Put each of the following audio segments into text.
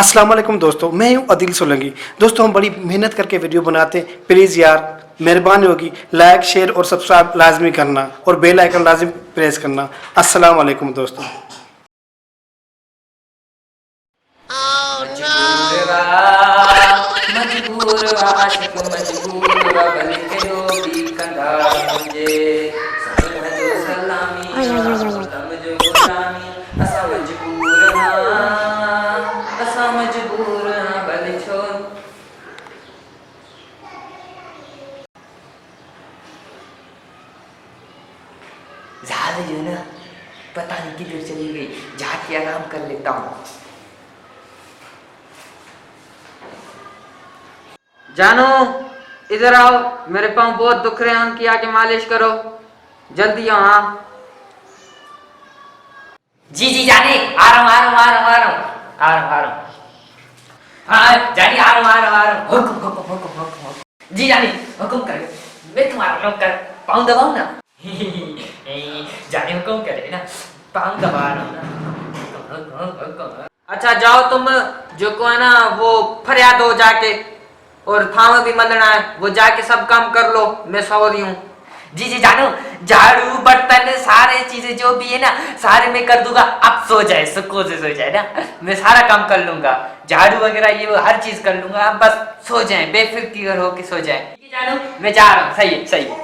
अस्सलाम वालेकुम दोस्तों, मैं हूं अदिल सोलंकी। दोस्तों हम बड़ी मेहनत करके वीडियो बनाते हैं। प्लीज़ यार मेहरबानी होगी लाइक शेयर और सब्सक्राइब लाजमी करना और बेल आइकन लाजमी प्रेस करना। अस्सलाम वालेकुम दोस्तों। मजबूर वा आशिक मजबूर वा भले कहियो भी कंदा मुंहिंजे साईं जो सलामी आलम जो गुलामी असां मजबूर भले छो ज़ाल जो ना पता नहीं किधर चली गई, जाके आराम कर लेता हूँ। जानो इधर आओ, मेरे पाँव बहुत दुख रहे हैं, उनकी आके मालिश करो जल्दी आओ। हाँ जी जानी आ रहा हूँ। हाँ जानी आ रहा हूँ। हुक्म जी जानी हुक्म करे, मैं तुम्हारा नौकर, पाँव दबाओ ना। जानी हुक्म करे ना, पाँव दबा रहा हूँ ना। अच्छा जाओ तुम, जो को है ना वो फरियाद हो जाके, और थाम भी मलना है, वो जाके सब काम कर लो, मैं सो रही हूँ। जी जानो, झाड़ू बर्तन सारे चीजें जो भी है ना सारे मैं कर दूंगा, आप सो जाए, सुकून से सो जाए ना, मैं सारा काम कर लूंगा, झाड़ू वगैरह ये वो हर चीज कर लूंगा, आप बस सो जाए, बेफिक्र हो के सो जाए। जानो मैं जा रहा हूँ। सही है।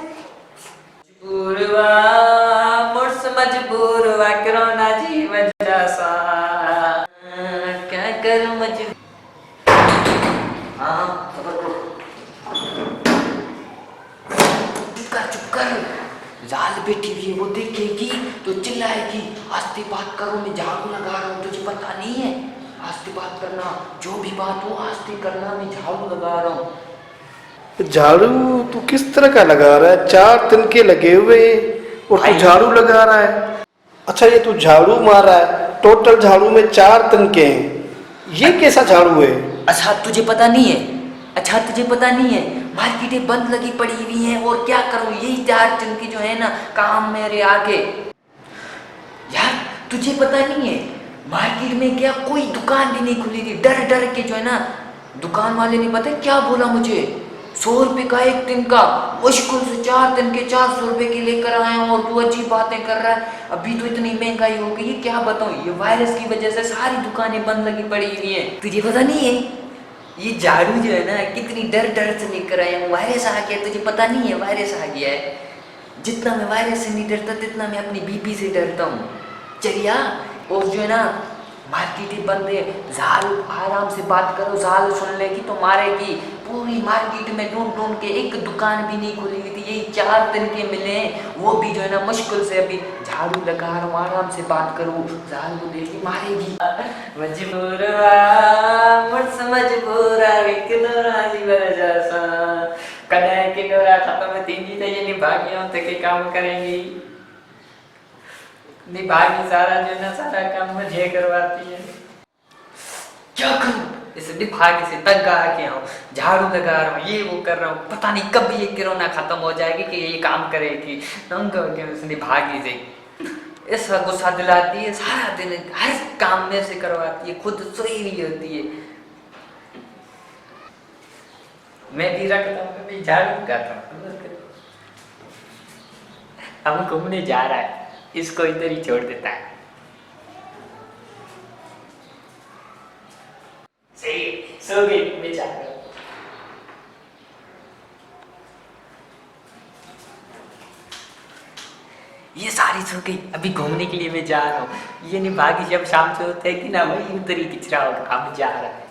मजबूर वा कोरोना जी वजह सा क्या करूं मजबूर। हाँ चुप कर, जाल बैठी हुई है, वो देखेगी तो चिल्लाएगी, आस्ते बात करो, मैं झाड़ू लगा रहा हूँ, तुझे पता नहीं है, आस्ते बात करना, जो भी बात हो आस्ते करना, मैं झाड़ू लगा रहा हूँ। झाड़ू तू किस तरह का लगा रहा है? 4 तिनके लगे हुए और तू झाड़ू लगा रहा है। अच्छा ये तू झाड़ू मार रहा है, टोटल झाड़ू में 4 तिनके हैं, ये कैसा झाड़ू है? अच्छा तुझे पता नहीं है, मार्केटें बंद लगी पड़ी हुई हैं, और क्या करूं, यही 4 तिनके जो है ना काम मेरे आगे। यार तुझे पता नहीं है, मार्केट में क्या कोई दुकान भी नहीं खुली थी, डर के जो है ना दुकान वाले ने पता क्या बोला मुझे, 100 रुपए का एक दिन का, मुश्किल से 4 दिन के 400 रुपए के लेकर आए हैं, और तू अजीब बातें कर रहा है। अभी तो इतनी महंगाई हो गई है, क्या बताऊं, ये वायरस की वजह से सारी दुकानें बंद लगी पड़ी हुई है। तुझे पता नहीं है, ये झाड़ू जो है ना कितनी डर से लेकर आए हैं, वायरस आ गया, तुझे पता नहीं है वायरस आ गया है। जितना मैं वायरस से नहीं डरता, तितना मैं अपनी बीबी से डरता हूँ। चलिया, और जो है ना मार्केट बंद है, जाल आराम से बात करो, जाल सुन लेगी तो मारेगी। पूरी मार्केट में ढूंढ के एक दुकान भी नहीं खुली हुई थी, यही 4 दिन के मिले, वो भी जो है ना मुश्किल से, अभी झाड़ू लगा रहा हूँ, आराम से बात करूँ, जाल को देगी मारेगी। खत्म तीन भागियों तक काम करेंगी, निभागी सारा जो ना सारा काम मुझे करवाती है। क्या करूं, इस निभागी से तंग आके आऊं, झाड़ू लगा रहा हूँ, ये वो कर रहा हूँ, पता नहीं कब ये कोरोना खत्म हो जाएगी कि ये काम करेगी। तंग आके उस निभागी से ऐसा गुस्सा दिलाती है, सारा दिन हर काम में से करवाती है, खुद सोई नहीं होती है। मैं भी रखता हूँ, कभी झाड़ू करता हूँ। हम घूमने जा रहा है, इसको इधर ही छोड़ देता है। सही सो गई, मैं जा रहा हूं। ये सारी सो गई, अभी घूमने के लिए मैं जा रहा हूँ। ये नहीं भागी, जब शाम से होते है कि ना वही उधर ही किचरा होगा, अब जा रहा है।